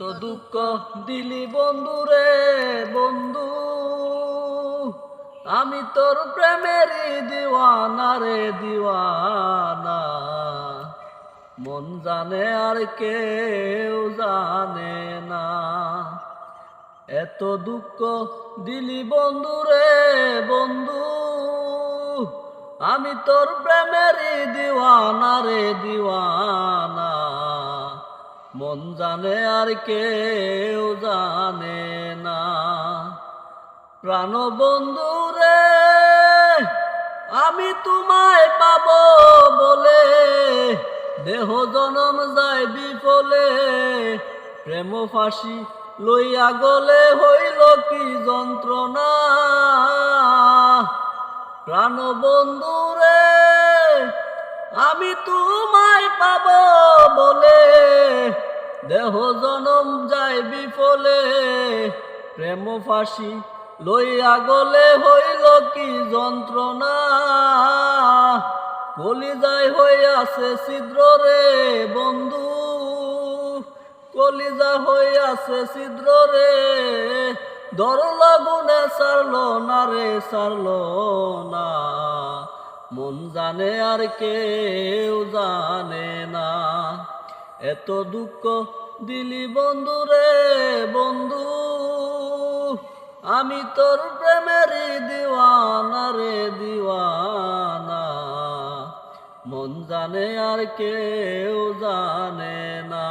তো দুঃখ দিলি বন্ধু রে বন্ধু, আমি তোর প্রেমেরই দিওয়ানা রে দিওয়ানা। মন জানে আর কেউ জানে না, এত দুঃখ দিলি বন্ধু রে বন্ধু, আমি তোর প্রেমেরই দিওয়ানা রে দিওয়ানা। মন জানে আর কেউ জানে না। প্রাণ বন্ধু রে আমি তোমায় পাবো বলে, দেহ জনম যায় বিফলে। প্রেম ফাঁসি লইয়া গলে হইল কি যন্ত্রণা। প্রাণ বন্ধু রে আমি তোমায় পাবো বলে, দেহ জনম যায় বিফলে। প্রেম ফাঁসি লইয়া গলে হইল কি যন্ত্রণা। কলিজায় হইয়াছে ছিদ্র রে বন্ধু, কলিজা হইয়াছে ছিদ্র রে। দর লাগুনে সারলো না রে সারলো না, মন জানে আর কেউ জানে না। এত দুঃখ দিলি বন্ধু রে বন্ধু, আমি তোর প্রেমেরই দিওয়ানা রে দিওয়ানা। মন জানে আর কেউ জানে না।